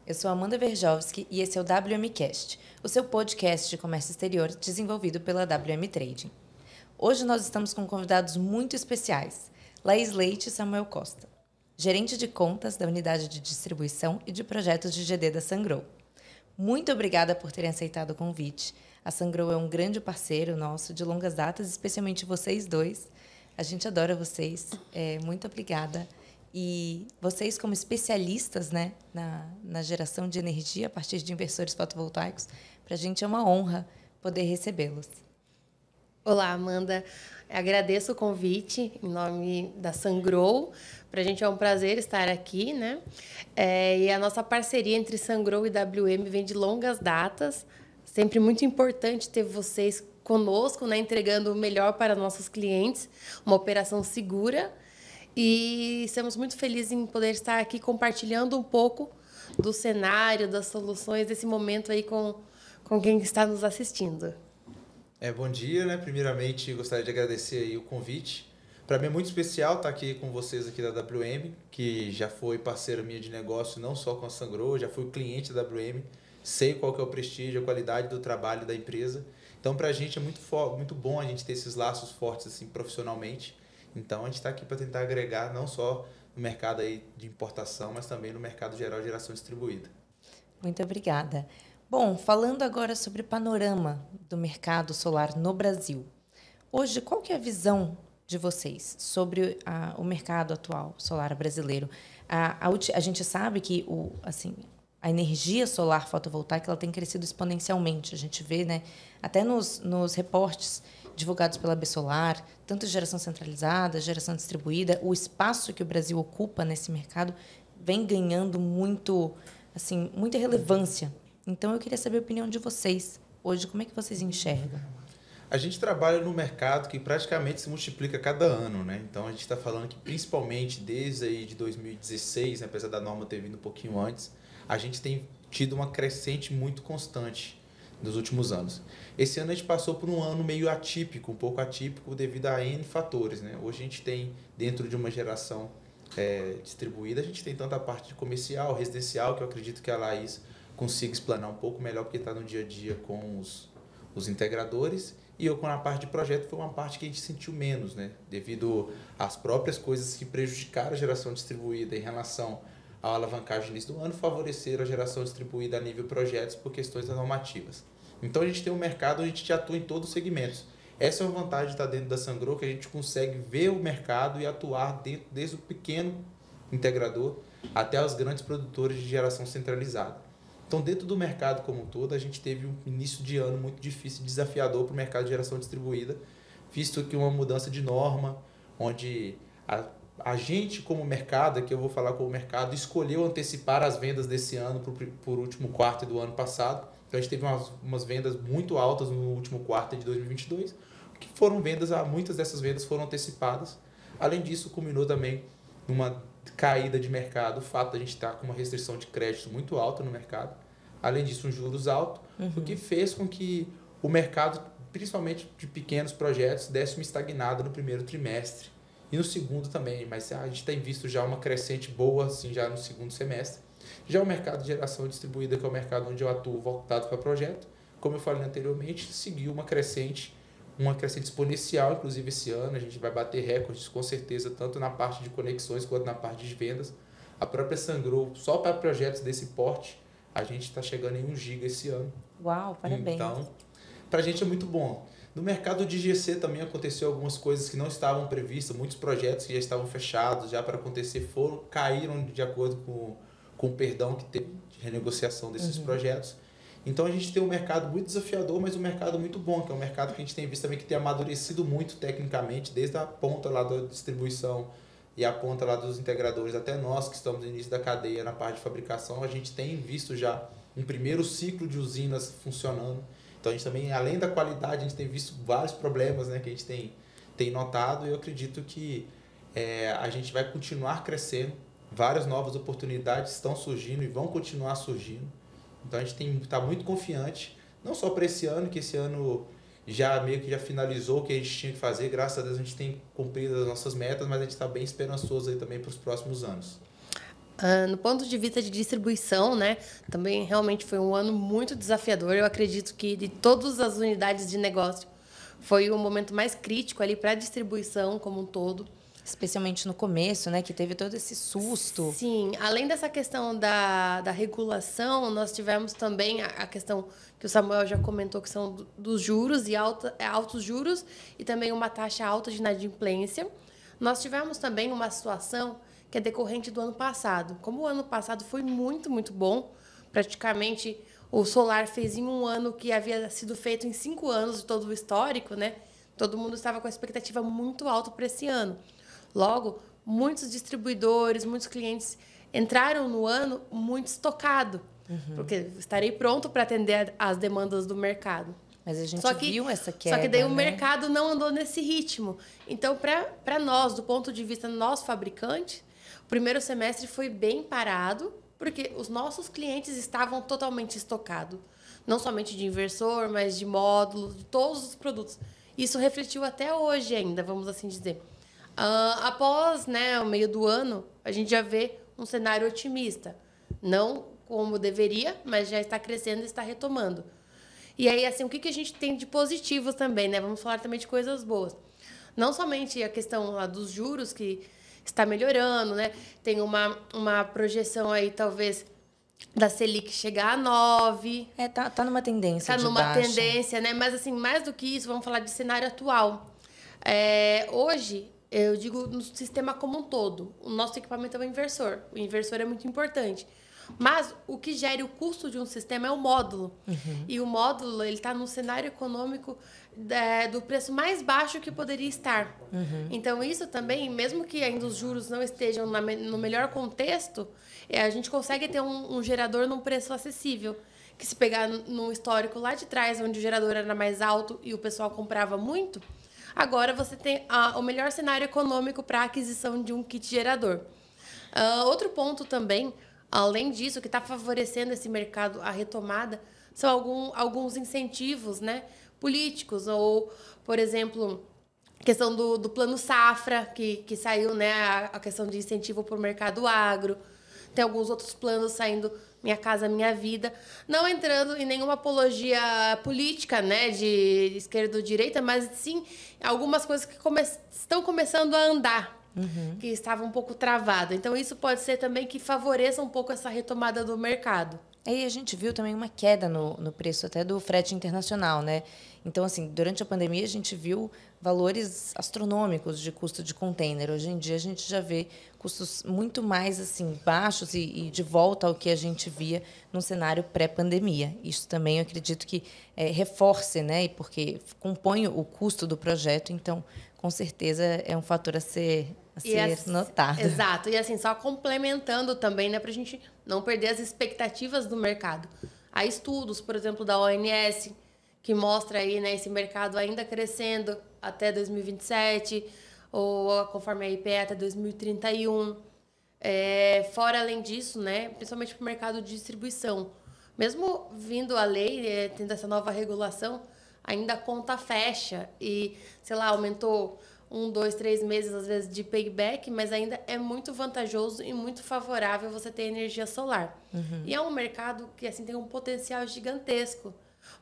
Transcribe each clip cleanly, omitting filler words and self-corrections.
Eu sou Amanda Verjovski e esse é o WMcast, o seu podcast de comércio exterior desenvolvido pela WM Trading. Hoje nós estamos com convidados muito especiais, Laís Leite e Samuel Costa, gerente de contas da unidade de distribuição e de projetos de GD da Sungrow. Muito obrigada por terem aceitado o convite. A Sungrow é um grande parceiro nosso de longas datas, especialmente vocês dois. A gente adora vocês. Muito obrigada. E vocês, como especialistas, né, na geração de energia a partir de inversores fotovoltaicos, para a gente é uma honra poder recebê-los. Olá, Amanda. Agradeço o convite em nome da Sungrow. Para a gente é um prazer estar aqui, né? E a nossa parceria entre Sungrow e WM vem de longas datas. Sempre muito importante ter vocês conosco, né? Entregando o melhor para nossos clientes, uma operação segura. E estamos muito felizes em poder estar aqui compartilhando um pouco do cenário, das soluções, desse momento aí com quem está nos assistindo. Bom dia, né? Primeiramente, gostaria de agradecer aí o convite. Para mim é muito especial estar aqui com vocês aqui da WM, que já foi parceira minha de negócio, não só com a Sungrow, já fui cliente da WM, sei qual que é o prestígio, a qualidade do trabalho da empresa. Então, para a gente é muito bom a gente ter esses laços fortes assim, profissionalmente. Então, a gente está aqui para tentar agregar não só no mercado aí de importação, mas também no mercado geral de geração distribuída. Muito obrigada. Bom, falando agora sobre o panorama do mercado solar no Brasil. Hoje, qual que é a visão de vocês sobre o mercado atual solar brasileiro? A gente sabe que a energia solar fotovoltaica ela tem crescido exponencialmente. A gente vê, né, até nos reportes divulgados pela Absolar, tanto geração centralizada, geração distribuída, o espaço que o Brasil ocupa nesse mercado vem ganhando muita relevância. Então, eu queria saber a opinião de vocês. Hoje, como é que vocês enxergam? A gente trabalha no mercado que praticamente se multiplica a cada ano, né? Então, a gente está falando que principalmente desde aí de 2016, né, apesar da norma ter vindo um pouquinho antes, a gente tem tido uma crescente muito constante nos últimos anos. Esse ano a gente passou por um ano meio atípico, um pouco atípico devido a N fatores, né? Hoje a gente tem, dentro de uma geração distribuída, a gente tem tanto a parte de comercial, residencial, que eu acredito que a Laís consiga explanar um pouco melhor, porque está no dia a dia com os integradores. E eu, com a parte de projeto, foi uma parte que a gente sentiu menos, né? Devido às próprias coisas que prejudicaram a geração distribuída em relação à alavancagem no início do ano, favoreceram a geração distribuída a nível projetos por questões normativas. Então, a gente tem um mercado onde a gente atua em todos os segmentos. Essa é uma vantagem de estar dentro da Sungrow, que a gente consegue ver o mercado e atuar dentro, desde o pequeno integrador até os grandes produtores de geração centralizada. Então, dentro do mercado como um todo, a gente teve um início de ano muito difícil e desafiador para o mercado de geração distribuída, visto que uma mudança de norma, onde a gente como mercado, aqui eu vou falar como mercado, escolheu antecipar as vendas desse ano por último quarto do ano passado. Então, a gente teve umas vendas muito altas no último quarto de 2022, que foram vendas, muitas dessas vendas foram antecipadas. Além disso, culminou também numa caída de mercado, o fato de a gente estar com uma restrição de crédito muito alta no mercado, além disso um juros alto, o que fez com que o mercado, principalmente de pequenos projetos, desse uma estagnada no primeiro trimestre e no segundo também, mas a gente tem visto já uma crescente boa assim, já no segundo semestre. Já o mercado de geração distribuída, que é o mercado onde eu atuo voltado para projeto, como eu falei anteriormente, seguiu uma crescente exponencial, inclusive esse ano. A gente vai bater recordes, com certeza, tanto na parte de conexões quanto na parte de vendas. A própria Sungrow, só para projetos desse porte, a gente está chegando em 1 giga esse ano. Uau, parabéns. Então, para a gente é muito bom. No mercado de GC também aconteceu algumas coisas que não estavam previstas, muitos projetos que já estavam fechados, já para acontecer, caíram de acordo com o perdão que teve de renegociação desses projetos. Então, a gente tem um mercado muito desafiador, mas um mercado muito bom, que é um mercado que a gente tem visto também que tem amadurecido muito tecnicamente, desde a ponta lá da distribuição e a ponta lá dos integradores, até nós que estamos no início da cadeia na parte de fabricação, a gente tem visto já um primeiro ciclo de usinas funcionando. Então, a gente também, além da qualidade, a gente tem visto vários problemas, né, que a gente tem notado, e eu acredito que a gente vai continuar crescendo, várias novas oportunidades estão surgindo e vão continuar surgindo. Então, a gente está muito confiante, não só para esse ano, que esse ano já meio que já finalizou o que a gente tinha que fazer. Graças a Deus a gente tem cumprido as nossas metas, mas a gente está bem esperançoso aí também para os próximos anos. No ponto de vista de distribuição, né, também realmente foi um ano muito desafiador. Eu acredito que de todas as unidades de negócio foi o momento mais crítico ali para a distribuição como um todo. Especialmente no começo, né, que teve todo esse susto. Sim, além dessa questão da regulação, nós tivemos também a questão que o Samuel já comentou, que são dos juros e altos juros e também uma taxa alta de inadimplência. Nós tivemos também uma situação que é decorrente do ano passado. Como o ano passado foi muito, muito bom, praticamente o solar fez em um ano que havia sido feito em 5 anos de todo o histórico, né? Todo mundo estava com a expectativa muito alta para esse ano. Logo, muitos distribuidores, muitos clientes entraram no ano muito estocado, porque estarei pronto para atender as demandas do mercado. Mas a gente viu essa queda, Só que daí o né? mercado não andou nesse ritmo. Então, para nós, do ponto de vista do nosso fabricante, o primeiro semestre foi bem parado, porque os nossos clientes estavam totalmente estocados. Não somente de inversor, mas de módulos, de todos os produtos. Isso refletiu até hoje ainda, vamos assim dizer. Após, né, o meio do ano, a gente já vê um cenário otimista. Não como deveria, mas já está crescendo e está retomando. E aí, assim, o que a gente tem de positivo também, né? Vamos falar também de coisas boas. Não somente a questão lá dos juros, que está melhorando, né? Tem uma projeção aí, talvez, da Selic chegar a 9. Tá numa tendência de numa baixa. tendência, né? Mas, assim, mais do que isso, vamos falar de cenário atual. Hoje, eu digo no sistema como um todo, o nosso equipamento é um inversor. O inversor é muito importante. Mas o que gera o custo de um sistema é o módulo. E o módulo ele está no cenário econômico do preço mais baixo que poderia estar. Então, isso também, mesmo que ainda os juros não estejam no melhor contexto, a gente consegue ter um gerador num preço acessível. Que se pegar num histórico lá de trás, onde o gerador era mais alto e o pessoal comprava muito, agora você tem o melhor cenário econômico para a aquisição de um kit gerador. Outro ponto também, além disso, que está favorecendo esse mercado, a retomada, são alguns incentivos, né, políticos. Ou, por exemplo, a questão do Plano Safra, que saiu, né, a questão de incentivo para o mercado agro. Tem alguns outros planos saindo, Minha Casa Minha Vida. Não entrando em nenhuma apologia política, né, de esquerda ou direita, mas sim algumas coisas que estão começando a andar. Que estava um pouco travada. Então, isso pode ser também que favoreça um pouco essa retomada do mercado. Aí a gente viu também uma queda no preço até do frete internacional, né? Então, assim, durante a pandemia a gente viu valores astronômicos de custo de container. Hoje em dia a gente já vê custos muito mais assim baixos e de volta ao que a gente via no cenário pré-pandemia. Isso também eu acredito que reforce, né? Porque compõe o custo do projeto, então com certeza é um fator a ser notado. Exato. E assim, só complementando também, né, para a gente não perder as expectativas do mercado. Há estudos, por exemplo, da ONS, que mostra aí, né, esse mercado ainda crescendo até 2027, ou conforme a IPE até 2031. Fora, além disso, né, principalmente para o mercado de distribuição. Mesmo vindo a lei, tendo essa nova regulação, ainda a conta fecha e, sei lá, aumentou 1, 2, 3 meses, às vezes, de payback, mas ainda é muito vantajoso e muito favorável você ter energia solar. E é um mercado que assim tem um potencial gigantesco.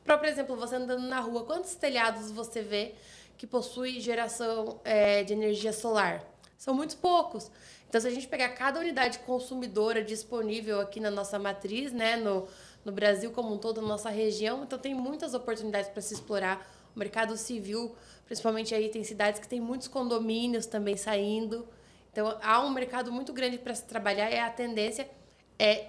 Por exemplo, você andando na rua, quantos telhados você vê que possui geração de energia solar? São muito poucos. Então, se a gente pegar cada unidade consumidora disponível aqui na nossa matriz, né, no Brasil como um todo, na nossa região, então tem muitas oportunidades para se explorar. O mercado civil, principalmente aí, tem cidades que tem muitos condomínios também saindo. Então, há um mercado muito grande para se trabalhar e a tendência é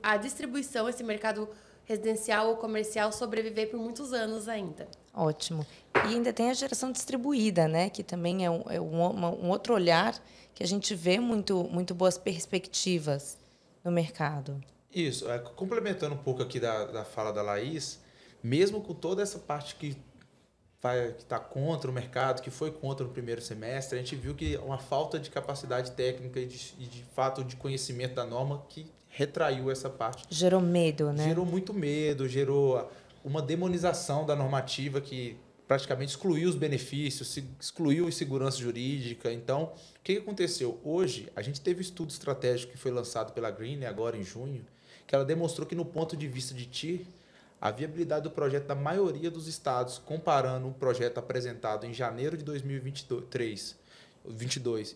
a distribuição, esse mercado residencial ou comercial sobreviver por muitos anos ainda. Ótimo. E ainda tem a geração distribuída, né? Que também é um outro olhar que a gente vê muito boas perspectivas no mercado. Isso. Complementando um pouco aqui da fala da Laís, mesmo com toda essa parte que está contra o mercado, que foi contra no primeiro semestre, a gente viu que uma falta de capacidade técnica e de fato de conhecimento da norma que retraiu essa parte. Gerou medo, né? Gerou muito medo, gerou uma demonização da normativa que praticamente excluiu os benefícios, excluiu a segurança jurídica. Então, o que aconteceu? Hoje, a gente teve um estudo estratégico que foi lançado pela Green, agora em junho, que ela demonstrou que, no ponto de vista de TIR, a viabilidade do projeto da maioria dos estados, comparando um projeto apresentado em janeiro de 2022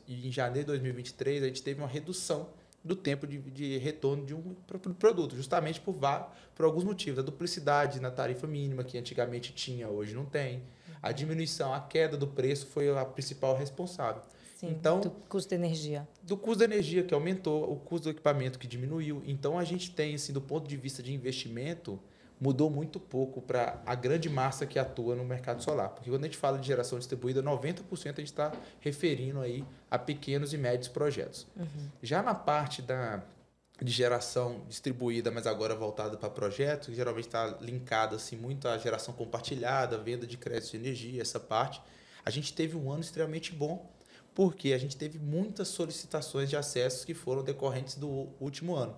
e em janeiro de 2023, a gente teve uma redução do tempo de retorno de um produto, justamente por alguns motivos. A duplicidade na tarifa mínima, que antigamente tinha, hoje não tem. A diminuição, a queda do preço foi a principal responsável. Sim, então, do custo da energia. Do custo da energia, que aumentou, o custo do equipamento, que diminuiu. Então, a gente tem, assim, do ponto de vista de investimento, mudou muito pouco para a grande massa que atua no mercado solar. Porque quando a gente fala de geração distribuída, 90% a gente está referindo aí a pequenos e médios projetos. Já na parte de geração distribuída, mas agora voltada para projetos, que geralmente está linkada assim, muito à geração compartilhada, venda de créditos de energia, essa parte, a gente teve um ano extremamente bom, porque a gente teve muitas solicitações de acessos que foram decorrentes do último ano.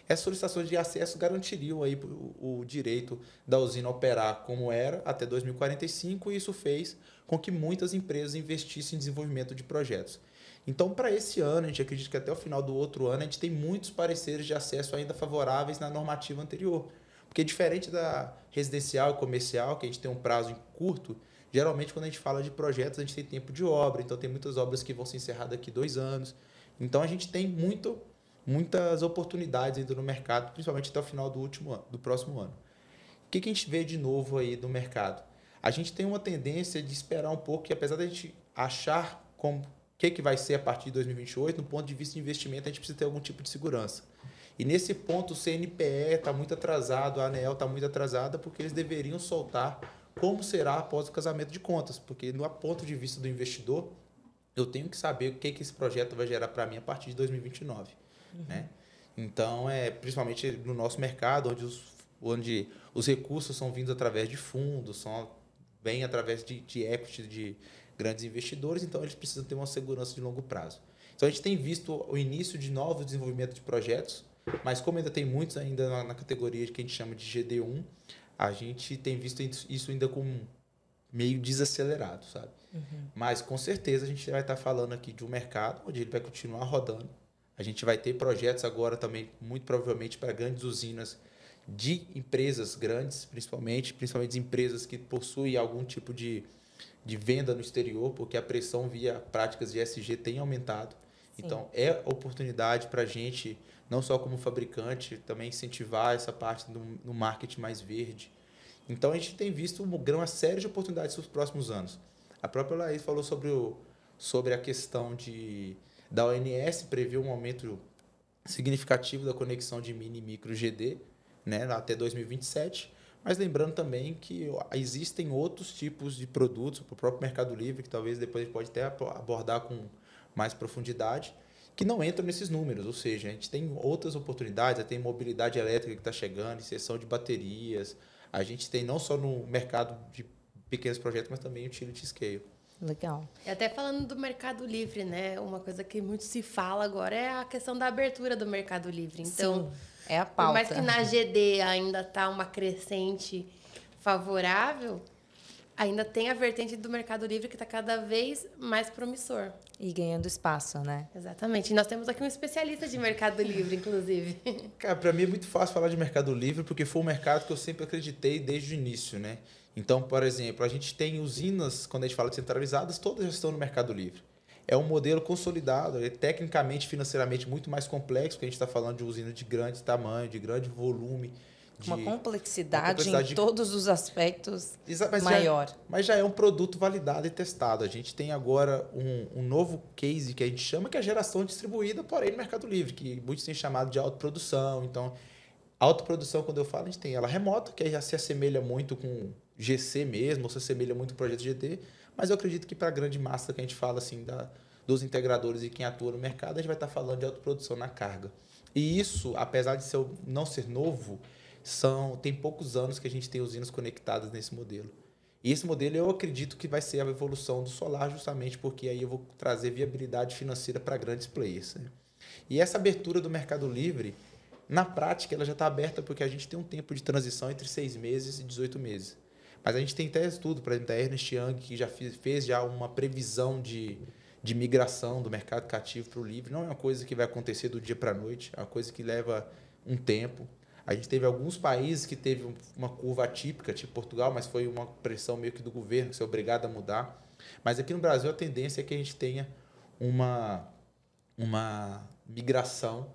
Essas solicitações de acesso garantiriam aí o direito da usina operar como era até 2045, e isso fez com que muitas empresas investissem em desenvolvimento de projetos. Então, para esse ano, a gente acredita que até o final do outro ano, a gente tem muitos pareceres de acesso ainda favoráveis na normativa anterior. Porque diferente da residencial e comercial, que a gente tem um prazo curto, geralmente quando a gente fala de projetos, a gente tem tempo de obra, então tem muitas obras que vão se encerrar daqui 2 anos. Então, a gente tem muitas oportunidades ainda no mercado, principalmente até o final do próximo ano. O que a gente vê de novo aí do mercado? A gente tem uma tendência de esperar um pouco, que apesar da gente achar o que vai ser a partir de 2028, no ponto de vista de investimento, a gente precisa ter algum tipo de segurança. E nesse ponto, o CNPE está muito atrasado, a ANEEL está muito atrasada, porque eles deveriam soltar como será após o casamento de contas, porque no ponto de vista do investidor, eu tenho que saber o que esse projeto vai gerar para mim a partir de 2029. Né? Então, principalmente no nosso mercado, onde os recursos são vindos através de fundos, vêm através de equity de grandes investidores, então eles precisam ter uma segurança de longo prazo. Então, a gente tem visto o início de novos desenvolvimentos de projetos, mas como ainda tem muitos ainda na categoria que a gente chama de GD1, a gente tem visto isso ainda com meio desacelerado, sabe? Mas, com certeza, a gente vai estar falando aqui de um mercado onde ele vai continuar rodando. A gente vai ter projetos agora também, muito provavelmente, para grandes usinas de empresas grandes, principalmente empresas que possuem algum tipo de venda no exterior, porque a pressão via práticas de ESG tem aumentado. Sim. Então, é oportunidade para a gente, não só como fabricante, também incentivar essa parte no marketing mais verde. Então, a gente tem visto uma série de oportunidades nos próximos anos. A própria Laís falou sobre a questão da ONS, prevê um aumento significativo da conexão de mini e micro GD, né, até 2027. Mas lembrando também que existem outros tipos de produtos, o próprio Mercado Livre, que talvez depois a gente pode até abordar com mais profundidade, que não entram nesses números. Ou seja, a gente tem outras oportunidades, tem mobilidade elétrica que está chegando, inserção de baterias. A gente tem não só no mercado de pequenos projetos, mas também utility scale. Legal. E até falando do Mercado Livre, né? Uma coisa que muito se fala agora é a questão da abertura do Mercado Livre. Então, sim, é a pauta. Por mais que na GD ainda está uma crescente favorável, ainda tem a vertente do Mercado Livre que está cada vez mais promissor. E ganhando espaço, né? Exatamente. E nós temos aqui um especialista de Mercado Livre, inclusive. Cara, para mim é muito fácil falar de Mercado Livre, porque foi um mercado que eu sempre acreditei desde o início, né? Então, por exemplo, a gente tem usinas, quando a gente fala de centralizadas, todas já estão no Mercado Livre. É um modelo consolidado, é tecnicamente, financeiramente muito mais complexo, porque a gente está falando de usina de grande tamanho, de grande volume. Uma complexidade em todos os aspectos maior. Mas já é um produto validado e testado. A gente tem agora um novo case que a gente chama, que é a geração distribuída, porém no Mercado Livre, que muitos têm chamado de autoprodução. Então, autoprodução, quando eu falo, a gente tem ela remota, que já se assemelha muito com GC mesmo, ou se assemelha muito com o projeto GT, mas eu acredito que para a grande massa que a gente fala assim, dos integradores e quem atua no mercado, a gente vai estar falando de autoprodução na carga. E isso, apesar de não ser novo, tem poucos anos que a gente tem usinas conectadas nesse modelo. E esse modelo eu acredito que vai ser a evolução do solar, justamente porque aí eu vou trazer viabilidade financeira para grandes players. Né? E essa abertura do Mercado Livre, na prática, ela já está aberta porque a gente tem um tempo de transição entre 6 meses e 18 meses. Mas a gente tem até estudo, por exemplo, da Ernst Young, que já fez já uma previsão de migração do mercado cativo para o livre. Não é uma coisa que vai acontecer do dia para a noite, é uma coisa que leva um tempo. A gente teve alguns países que teve uma curva atípica, tipo Portugal, mas foi uma pressão meio que do governo, que você é obrigado a mudar. Mas aqui no Brasil a tendência é que a gente tenha uma migração,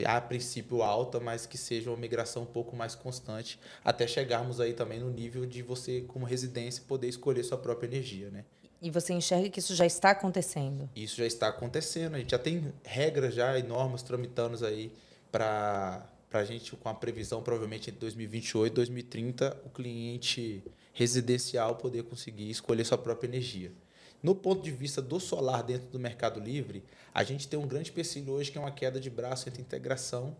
a princípio alta, mas que seja uma migração um pouco mais constante, até chegarmos aí também no nível de você, como residência, poder escolher sua própria energia, né? E você enxerga que isso já está acontecendo? Isso já está acontecendo. A gente já tem regras já e normas tramitando aí para a gente, com a previsão, provavelmente entre 2028 e 2030, o cliente residencial poder conseguir escolher sua própria energia. No ponto de vista do solar dentro do Mercado Livre, a gente tem um grande empecilho hoje que é uma queda de braço entre integração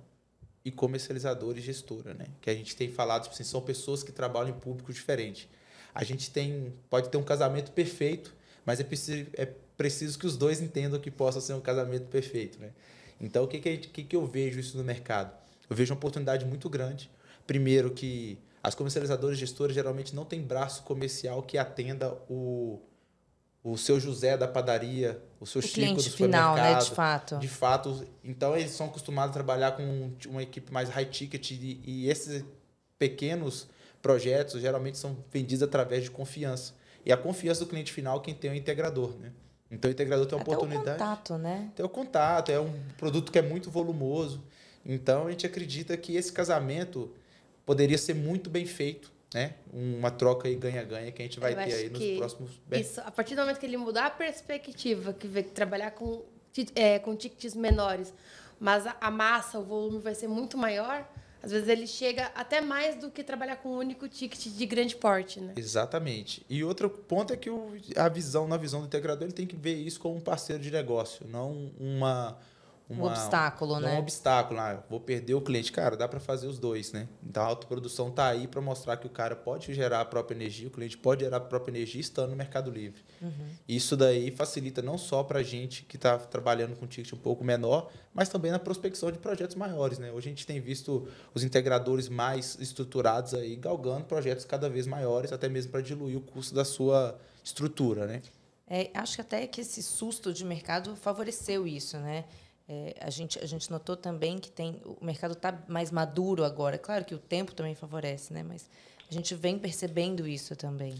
e comercializador e gestora, né? Que a gente tem falado, assim, são pessoas que trabalham em público diferente. A gente pode ter um casamento perfeito, mas é preciso que os dois entendam que possa ser um casamento perfeito, né? Então, o que eu vejo isso no mercado? Eu vejo uma oportunidade muito grande. Primeiro, que as comercializadoras e gestoras geralmente não têm braço comercial que atenda o seu José da padaria, o seu Chico do final, supermercado. né? De fato. De fato. Então, eles são acostumados a trabalhar com uma equipe mais high ticket e esses pequenos projetos geralmente são vendidos através de confiança. E a confiança do cliente final quem tem é o integrador, né? Então, o integrador tem uma oportunidade. Tem o contato, né? Tem o contato, é um produto que é muito volumoso. Então, a gente acredita que esse casamento poderia ser muito bem feito, né? Uma troca aí ganha-ganha que a gente vai ter aí nos próximos... Isso, a partir do momento que ele mudar a perspectiva, que vai trabalhar com tickets menores, mas a massa, o volume vai ser muito maior, às vezes ele chega até mais do que trabalhar com um único ticket de grande porte, né? Exatamente. E outro ponto é que na visão do integrador, ele tem que ver isso como um parceiro de negócio, não um obstáculo, né? Um obstáculo. Vou perder o cliente. Cara, dá para fazer os dois, né? Então, a autoprodução está aí para mostrar que o cara pode gerar a própria energia, o cliente pode gerar a própria energia estando no Mercado Livre. Uhum. Isso daí facilita não só para a gente que está trabalhando com ticket um pouco menor, mas também na prospecção de projetos maiores, né? Hoje a gente tem visto os integradores mais estruturados aí galgando projetos cada vez maiores, até mesmo para diluir o custo da sua estrutura, né? Acho que até que esse susto de mercado favoreceu isso, né? A gente notou também que o mercado está mais maduro agora. Claro que o tempo também favorece, né? Mas a gente vem percebendo isso também.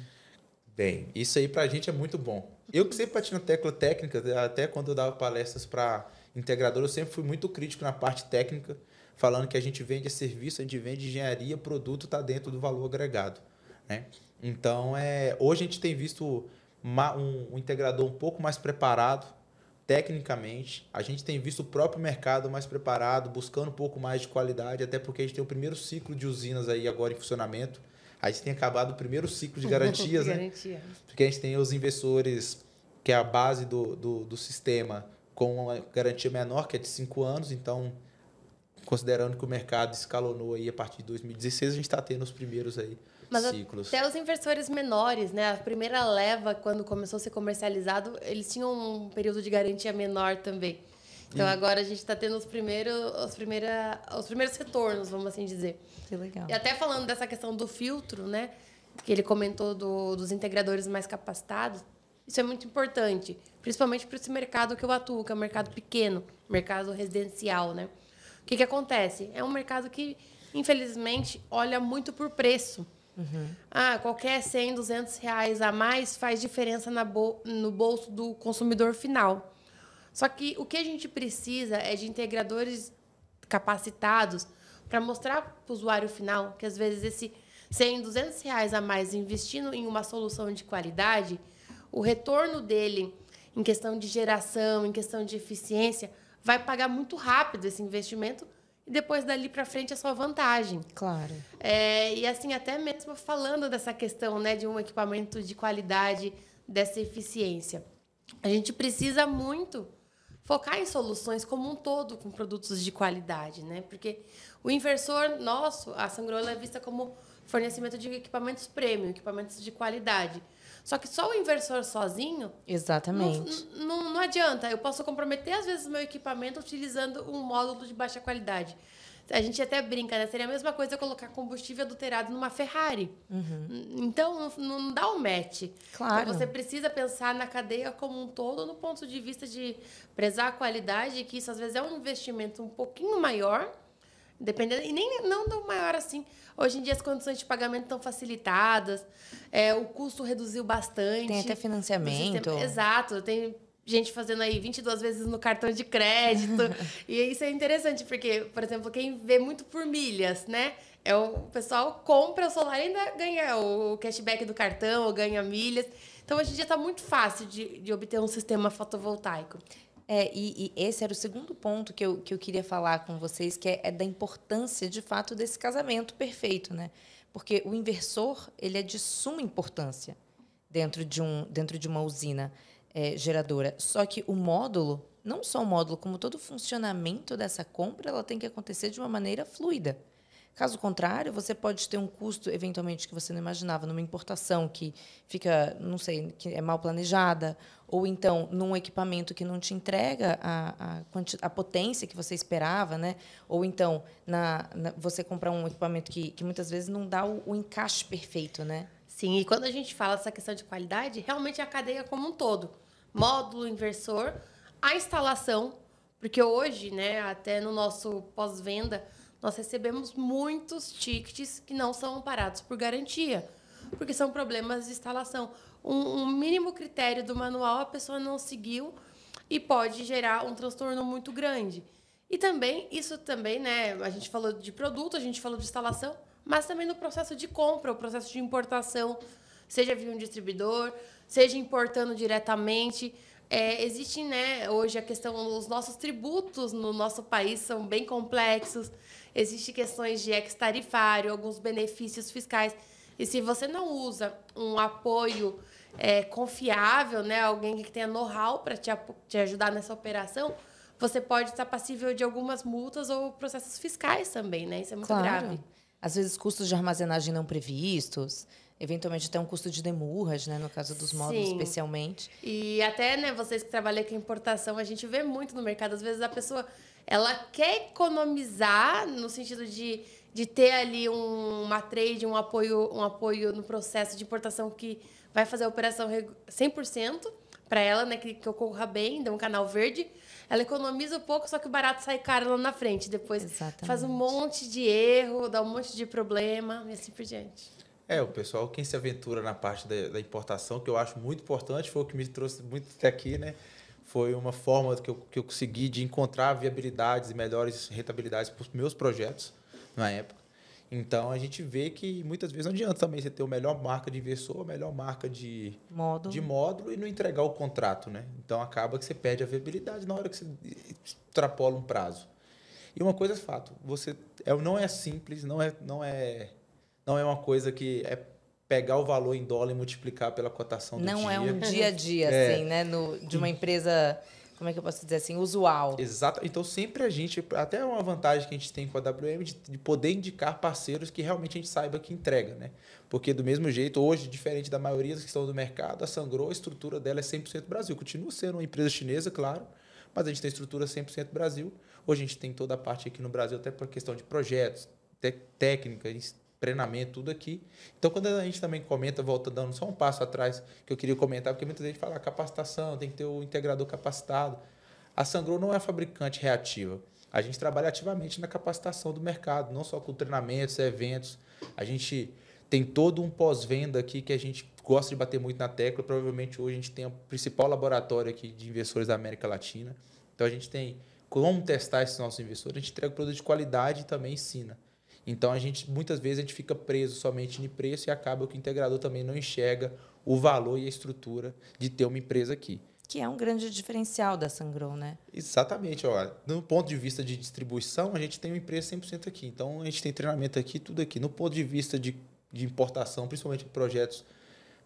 Bem, isso aí para a gente é muito bom. Eu que sempre bati na tecla técnica, até quando eu dava palestras para integrador, eu sempre fui muito crítico na parte técnica, falando que a gente vende serviço, a gente vende engenharia, produto está dentro do valor agregado, né? Então, hoje a gente tem visto um integrador um pouco mais preparado, tecnicamente, a gente tem visto o próprio mercado mais preparado, buscando um pouco mais de qualidade, até porque a gente tem o primeiro ciclo de usinas aí agora em funcionamento. A gente tem acabado o primeiro ciclo de garantias, né? Porque a gente tem os investidores, que é a base do sistema, com uma garantia menor, que é de 5 anos. Então, considerando que o mercado escalonou aí a partir de 2016, a gente está tendo os primeiros aí. Mas ciclos. Até os inversores menores, né? A primeira leva, quando começou a ser comercializado, eles tinham um período de garantia menor também. Então, agora a gente está tendo os primeiros retornos, vamos assim dizer. Que legal. E até falando dessa questão do filtro, né? Que ele comentou dos integradores mais capacitados, isso é muito importante, principalmente para esse mercado que eu atuo, que é um mercado pequeno, mercado residencial, né? O que acontece? É um mercado que, infelizmente, olha muito por preço. Uhum. Qualquer 100, 200 reais a mais faz diferença no bolso do consumidor final. Só que o que a gente precisa é de integradores capacitados para mostrar para o usuário final que, às vezes, esse 100, 200 reais a mais investindo em uma solução de qualidade, o retorno dele em questão de geração, em questão de eficiência, vai pagar muito rápido esse investimento. E depois, dali para frente, é só vantagem. Claro. E assim, até mesmo falando dessa questão, né, de um equipamento de qualidade, dessa eficiência. A gente precisa muito focar em soluções como um todo com produtos de qualidade, né? Porque o inversor nosso, a Sangrola, é vista como fornecimento de equipamentos premium, equipamentos de qualidade. Só que só o inversor sozinho... Exatamente. Não adianta. Eu posso comprometer, às vezes, o meu equipamento utilizando um módulo de baixa qualidade. A gente até brinca, né? Seria a mesma coisa colocar combustível adulterado numa Ferrari. Então, não dá um match. Claro. Então, você precisa pensar na cadeia como um todo, no ponto de vista de prezar a qualidade, que isso, às vezes, é um investimento um pouquinho maior, dependendo, e nem não tão maior assim. Hoje em dia, as condições de pagamento estão facilitadas, o custo reduziu bastante. Tem até financiamento. Exato, tem gente fazendo aí 22 vezes no cartão de crédito. E isso é interessante, porque, por exemplo, quem vê muito por milhas, né? O pessoal compra o celular e ainda ganha o cashback do cartão, ou ganha milhas. Então, hoje em dia está muito fácil de obter um sistema fotovoltaico. E esse era o segundo ponto que eu queria falar com vocês, que é da importância, de fato, desse casamento perfeito, né? Porque o inversor, ele é de suma importância dentro de uma usina geradora. Só que o módulo, não só o módulo, como todo o funcionamento dessa compra, ela tem que acontecer de uma maneira fluida. Caso contrário, você pode ter um custo, eventualmente, que você não imaginava, numa importação que fica, não sei, que é mal planejada, ou então num equipamento que não te entrega a potência que você esperava, né? Ou então você comprar um equipamento que muitas vezes não dá o encaixe perfeito, né? Sim, e quando a gente fala dessa questão de qualidade, realmente é a cadeia como um todo. Módulo, inversor, a instalação, porque hoje, né, até no nosso pós-venda, nós recebemos muitos tickets que não são amparados por garantia, porque são problemas de instalação. Um mínimo critério do manual a pessoa não seguiu e pode gerar um transtorno muito grande. E também, isso também, né, a gente falou de produto, a gente falou de instalação, mas também no processo de compra, o processo de importação, seja via um distribuidor, seja importando diretamente. Existe, né, hoje a questão, os nossos tributos no nosso país são bem complexos, existem questões de ex-tarifário, alguns benefícios fiscais. E se você não usa um apoio confiável, né, alguém que tenha know-how para te ajudar nessa operação, você pode estar passível de algumas multas ou processos fiscais também, né? Isso é muito grave. Às vezes, custos de armazenagem não previstos, eventualmente até um custo de demurras, né, no caso dos módulos, Sim. Especialmente. E até, né, vocês que trabalham com importação, a gente vê muito no mercado. Às vezes a pessoa ela quer economizar no sentido de ter ali uma trade, um apoio no processo de importação que vai fazer a operação 100% para ela, né, que ocorra bem, dê um canal verde. Ela economiza um pouco, só que o barato sai caro lá na frente. Depois faz um monte de erro, dá um monte de problema e assim por diante. O pessoal, quem se aventura na parte da importação, que eu acho muito importante, foi o que me trouxe muito até aqui, né? Foi uma forma que eu consegui de encontrar viabilidades e melhores rentabilidades para os meus projetos na época. Então, a gente vê que muitas vezes não adianta também você ter a melhor marca de inversor, a melhor marca de módulo e não entregar o contrato, né? Então, acaba que você perde a viabilidade na hora que você extrapola um prazo. E uma coisa é fato, não é simples, não é uma coisa que é pegar o valor em dólar e multiplicar pela cotação do dia. Não é um dia a dia, assim, né? De uma empresa, como é que eu posso dizer assim, usual. Exato. Então, sempre até uma vantagem que a gente tem com a WM de poder indicar parceiros que realmente a gente saiba que entrega, né? Porque, do mesmo jeito, hoje, diferente da maioria das que estão no mercado, a Sungrow, a estrutura dela é 100% Brasil. Continua sendo uma empresa chinesa, claro, mas a gente tem estrutura 100% Brasil. Hoje a gente tem toda a parte aqui no Brasil, até por questão de projetos, técnica, treinamento, tudo aqui. Então, quando a gente também comenta, volta dando só um passo atrás, que eu queria comentar, porque muita gente fala capacitação, tem que ter o integrador capacitado. A Sungrow não é fabricante reativa. A gente trabalha ativamente na capacitação do mercado, não só com treinamentos, eventos. A gente tem todo um pós-venda aqui que a gente gosta de bater muito na tecla. Provavelmente hoje a gente tem o principal laboratório aqui de investidores da América Latina. Então, a gente tem como testar esses nossos investidores. A gente entrega produto de qualidade e também ensina. Então, muitas vezes a gente fica preso somente em preço e acaba que o integrador também não enxerga o valor e a estrutura de ter uma empresa aqui. Que é um grande diferencial da Sungrow, né? Exatamente. No ponto de vista de distribuição, a gente tem uma empresa 100% aqui. Então, a gente tem treinamento aqui, tudo aqui. No ponto de vista de importação, principalmente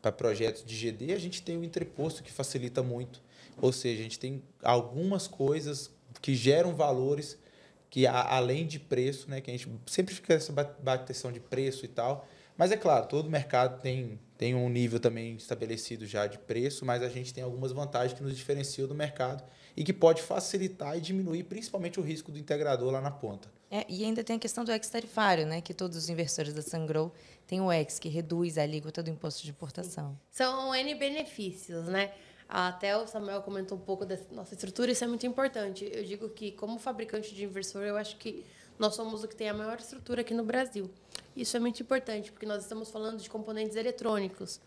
para projetos de GD, a gente tem o entreposto que facilita muito. Ou seja, a gente tem algumas coisas que geram valores que além de preço, né, que a gente sempre fica essa bateção de preço e tal, mas é claro, todo mercado tem um nível também estabelecido já de preço, mas a gente tem algumas vantagens que nos diferenciam do mercado e que pode facilitar e diminuir principalmente o risco do integrador lá na ponta. E ainda tem a questão do ex-tarifário, né? Que todos os inversores da Sungrow têm o ex, que reduz a alíquota do imposto de importação. São N benefícios, né? Até o Samuel comentou um pouco da nossa estrutura, isso é muito importante. Eu digo que, como fabricante de inversor, eu acho que nós somos o que tem a maior estrutura aqui no Brasil. Isso é muito importante, porque nós estamos falando de componentes eletrônicos.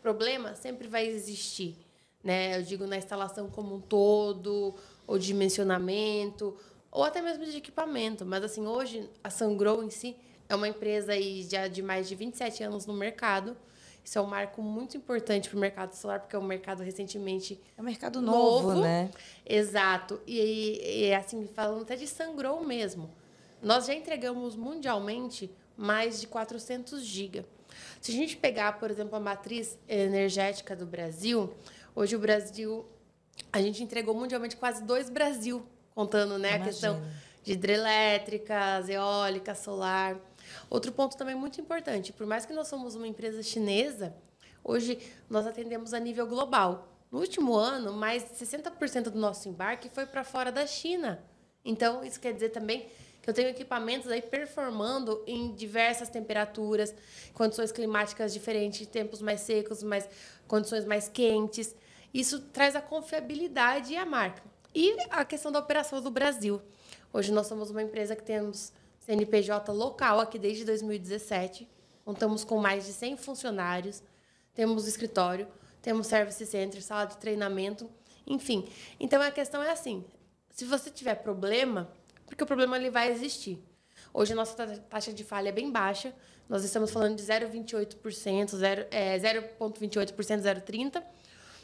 Problema sempre vai existir, né? Eu digo na instalação como um todo, ou dimensionamento, ou até mesmo de equipamento. Mas, assim, hoje, a Sungrow em si é uma empresa aí já de mais de 27 anos no mercado. Isso é um marco muito importante para o mercado solar, porque é um mercado recentemente... É um mercado novo, né? Exato. E, assim, falando até de Sungrow mesmo, nós já entregamos mundialmente mais de 400 GB. Se a gente pegar, por exemplo, a matriz energética do Brasil, hoje o Brasil, a gente entregou mundialmente quase 2 Brasil, contando, né, a questão de hidrelétricas, eólica, solar. Outro ponto também muito importante, por mais que nós somos uma empresa chinesa, hoje nós atendemos a nível global. No último ano, mais de 60% do nosso embarque foi para fora da China. Então, isso quer dizer também que eu tenho equipamentos aí performando em diversas temperaturas, condições climáticas diferentes, tempos mais secos, condições mais quentes. Isso traz a confiabilidade e a marca. E a questão da operação do Brasil. Hoje nós somos uma empresa que temos CNPJ local aqui desde 2017. Contamos com mais de 100 funcionários. Temos escritório, temos service center, sala de treinamento, enfim. Então, a questão é assim, se você tiver problema, porque o problema ele vai existir. Hoje a nossa taxa de falha é bem baixa. Nós estamos falando de 0,28%, 0,28%, 0,30%.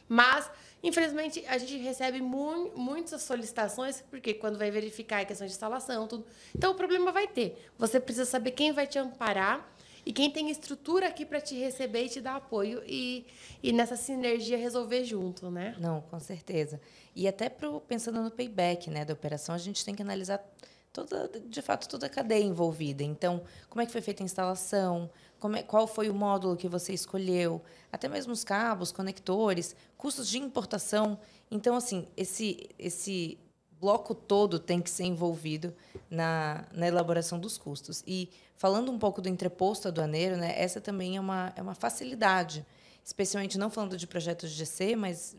Mas, infelizmente, a gente recebe muitas solicitações, porque quando vai verificar a questão de instalação, tudo. Então, o problema vai ter. Você precisa saber quem vai te amparar e quem tem estrutura aqui para te receber e te dar apoio e nessa sinergia resolver junto, né? Não, com certeza. E até pensando no payback, né, da operação, a gente tem que analisar de fato, toda a cadeia envolvida. Então, como é que foi feita a instalação? Qual foi o módulo que você escolheu? Até mesmo os cabos, conectores, custos de importação. Então, assim, esse bloco todo tem que ser envolvido na elaboração dos custos. E, falando um pouco do entreposto aduaneiro, né, essa também é uma facilidade, especialmente não falando de projetos de GC, mas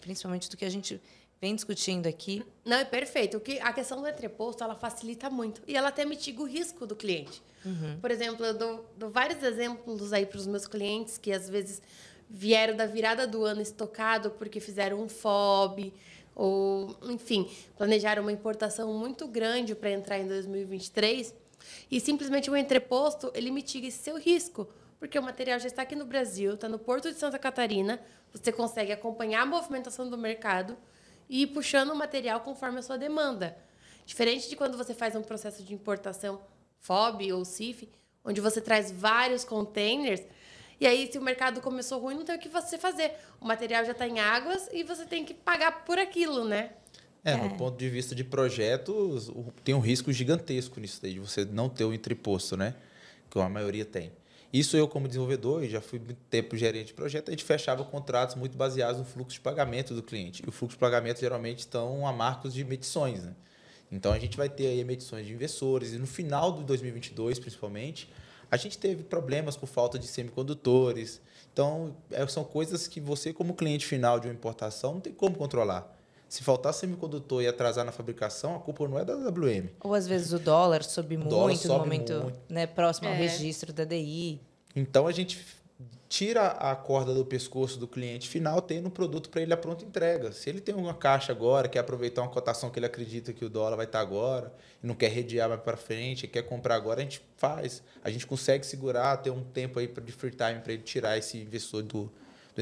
principalmente do que a gente vem discutindo aqui. Não, é perfeito. A questão do entreposto, ela facilita muito. E ela até mitiga o risco do cliente. Uhum. Por exemplo, eu dou vários exemplos aí para os meus clientes que, às vezes, vieram da virada do ano estocado porque fizeram um FOB ou, enfim, planejaram uma importação muito grande para entrar em 2023 e, simplesmente, o entreposto, ele mitiga esse seu risco. Porque o material já está aqui no Brasil, está no Porto de Santa Catarina, você consegue acompanhar a movimentação do mercado e ir puxando o material conforme a sua demanda. Diferente de quando você faz um processo de importação FOB ou CIF, onde você traz vários containers, e aí, se o mercado começou ruim, não tem o que você fazer. O material já está em águas e você tem que pagar por aquilo, né? No ponto de vista de projetos, tem um risco gigantesco nisso daí, de você não ter o entreposto, né? Que a maioria tem. Isso eu, como desenvolvedor, e já fui muito tempo gerente de projeto, a gente fechava contratos muito baseados no fluxo de pagamento do cliente. E o fluxo de pagamento geralmente estão a marcos de medições, né? Então, a gente vai ter aí medições de investidores. E no final de 2022, principalmente, a gente teve problemas por falta de semicondutores. Então, são coisas que você, como cliente final de uma importação, não tem como controlar. Se faltar semicondutor e atrasar na fabricação, a culpa não é da WM. Ou, às vezes, o dólar sobe muito no momento né, próximo ao registro da DI. Então, a gente tira a corda do pescoço do cliente final, tendo um produto para ele à pronta entrega. Se ele tem uma caixa agora, quer aproveitar uma cotação que ele acredita que o dólar vai estar agora, e não quer redear mais para frente, quer comprar agora, a gente faz. A gente consegue segurar, ter um tempo aí de free time para ele tirar esse investidor do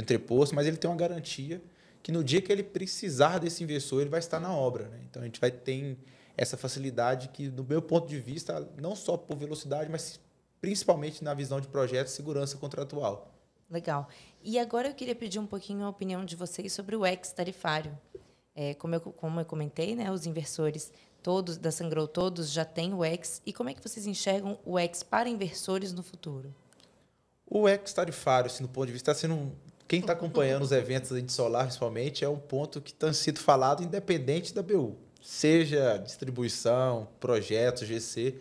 entreposto, mas ele tem uma garantia que no dia que ele precisar desse investidor, ele vai estar na obra, né? Então, a gente vai ter essa facilidade que, do meu ponto de vista, não só por velocidade, mas principalmente na visão de projeto e segurança contratual. Legal. E agora eu queria pedir um pouquinho a opinião de vocês sobre o ex-tarifário. Como eu comentei, né, os inversores todos da Sungrow, todos já têm o ex. E como é que vocês enxergam o ex para inversores no futuro? O ex-tarifário, assim, do ponto de vista, está sendo... Quem está acompanhando os eventos de solar, principalmente, é um ponto que está sendo falado independente da BU. seja distribuição, projetos, GC,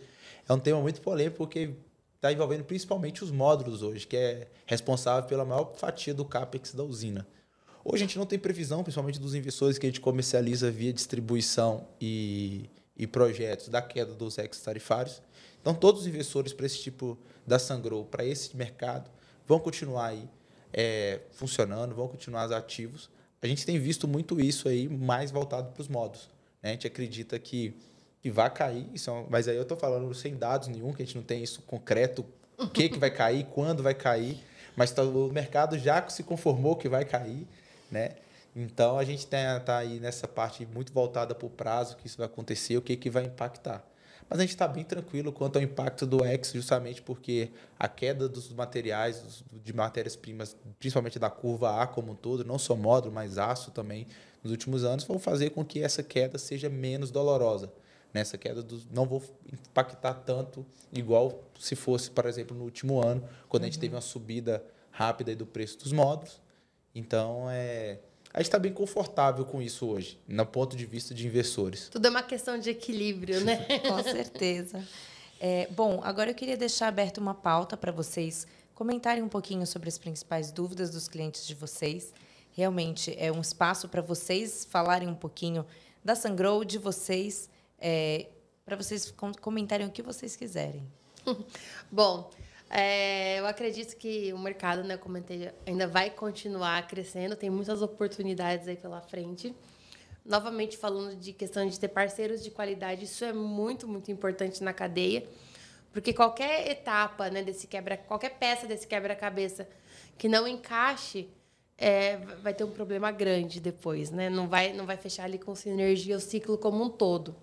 é um tema muito polêmico porque está envolvendo principalmente os módulos hoje, que é responsável pela maior fatia do CAPEX da usina. Hoje a gente não tem previsão, principalmente dos investidores que a gente comercializa via distribuição e projetos, da queda dos ex-tarifários. Então, todos os investidores para esse tipo da Sungrow, para esse mercado, vão continuar aí funcionando, vão continuar ativos. A gente tem visto muito isso aí, mais voltado para os módulos, né? A gente acredita que vai cair, mas aí eu estou falando sem dados nenhum, que a gente não tem isso concreto, o que vai cair, quando vai cair, mas o mercado já se conformou que vai cair, né? Então, a gente está aí nessa parte muito voltada para o prazo, que isso vai acontecer, o que vai impactar. Mas a gente está bem tranquilo quanto ao impacto do X, justamente porque a queda dos materiais, de matérias-primas, principalmente da curva A como um todo, não só módulo, mas aço também, nos últimos anos, vão fazer com que essa queda seja menos dolorosa. Nessa queda não vou impactar tanto, igual se fosse, por exemplo, no último ano, quando a gente teve uma subida rápida do preço dos módulos. Então, a gente está bem confortável com isso hoje, no ponto de vista de investidores. Tudo é uma questão de equilíbrio, né? Com certeza. Bom, agora eu queria deixar aberta uma pauta para vocês comentarem um pouquinho sobre as principais dúvidas dos clientes de vocês. Realmente é um espaço para vocês falarem um pouquinho da Sungrow, de vocês, para vocês comentarem o que vocês quiserem. Bom, eu acredito que o mercado, né, como eu comentei, ainda vai continuar crescendo, tem muitas oportunidades aí pela frente. Novamente, falando de questão de ter parceiros de qualidade, isso é muito, muito importante na cadeia, porque qualquer etapa, né, qualquer peça desse quebra-cabeça que não encaixe, vai ter um problema grande depois, né? Não vai fechar ali com sinergia o ciclo como um todo.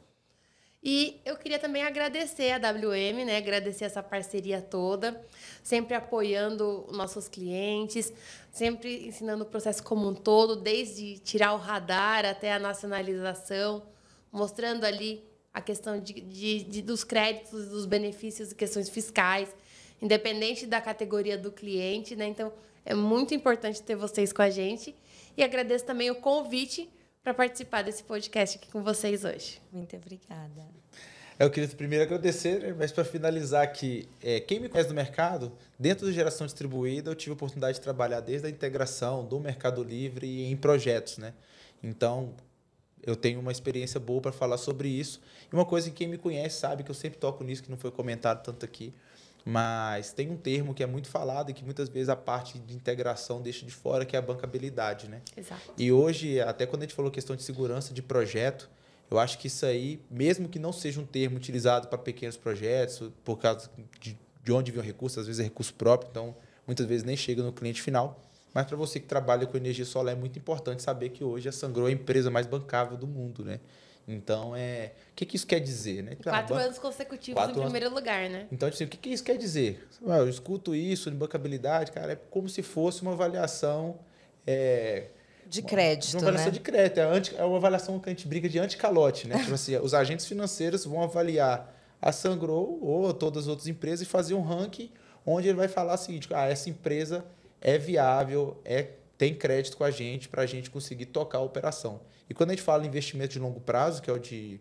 E eu queria também agradecer a WM, né? Agradecer essa parceria toda, sempre apoiando nossos clientes, sempre ensinando o processo como um todo, desde tirar o radar até a nacionalização, mostrando ali a questão dos créditos, dos benefícios e questões fiscais, independente da categoria do cliente, né? Então, é muito importante ter vocês com a gente. E agradeço também o convite para participar desse podcast aqui com vocês hoje. Muito obrigada. Eu queria primeiro agradecer, mas para finalizar aqui, quem me conhece do mercado, dentro da geração distribuída, eu tive a oportunidade de trabalhar desde a integração do Mercado Livre e em projetos, né? Então, eu tenho uma experiência boa para falar sobre isso. E uma coisa que quem me conhece sabe que eu sempre toco nisso, que não foi comentado tanto aqui, mas tem um termo que é muito falado e que muitas vezes a parte de integração deixa de fora, que é a bancabilidade, né? Exato. E hoje, até quando a gente falou questão de segurança de projeto, eu acho que isso aí, mesmo que não seja um termo utilizado para pequenos projetos, por causa de onde vem o recurso, às vezes é recurso próprio, então muitas vezes nem chega no cliente final, mas para você que trabalha com energia solar é muito importante saber que hoje a Sungrow é a empresa mais bancável do mundo, né? Então, o que isso quer dizer? Né? 4 anos consecutivos em primeiro lugar, né? Então, assim, o que isso quer dizer? Eu escuto isso de bancabilidade, cara, é como se fosse uma avaliação... de crédito, uma avaliação, né? de crédito. É uma avaliação que a gente brinca de anticalote, né? Tipo assim, os agentes financeiros vão avaliar a Sungrow ou todas as outras empresas e fazer um ranking onde ele vai falar o seguinte, essa empresa é viável, tem crédito com a gente para a gente conseguir tocar a operação. E quando a gente fala em investimento de longo prazo, que é o de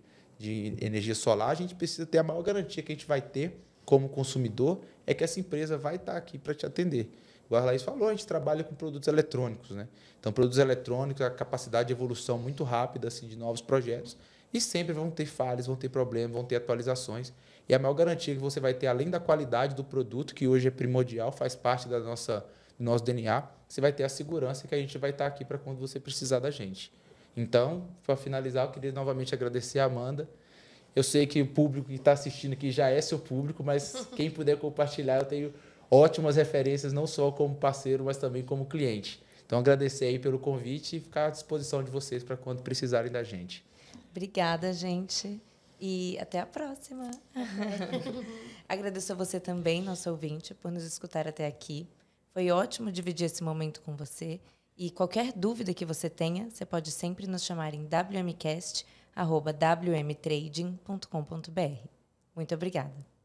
energia solar, a gente precisa ter a maior garantia que a gente vai ter como consumidor, é que essa empresa vai estar aqui para te atender. Igual a Laís falou, a gente trabalha com produtos eletrônicos, né? Então, produtos eletrônicos, a capacidade de evolução muito rápida assim, de novos projetos, e sempre vão ter falhas, vão ter problemas, vão ter atualizações. E a maior garantia que você vai ter, além da qualidade do produto, que hoje é primordial, faz parte do nosso DNA, você vai ter a segurança que a gente vai estar aqui para quando você precisar da gente. Então, para finalizar, eu queria novamente agradecer a Amanda. Eu sei que o público que está assistindo aqui já é seu público, mas quem puder compartilhar, eu tenho ótimas referências, não só como parceiro, mas também como cliente. Então, agradecer aí pelo convite e ficar à disposição de vocês para quando precisarem da gente. Obrigada, gente. E até a próxima. Agradeço a você também, nosso ouvinte, por nos escutar até aqui. Foi ótimo dividir esse momento com você. E qualquer dúvida que você tenha, você pode sempre nos chamar em wmcast@wmtrading.com.br. Muito obrigada.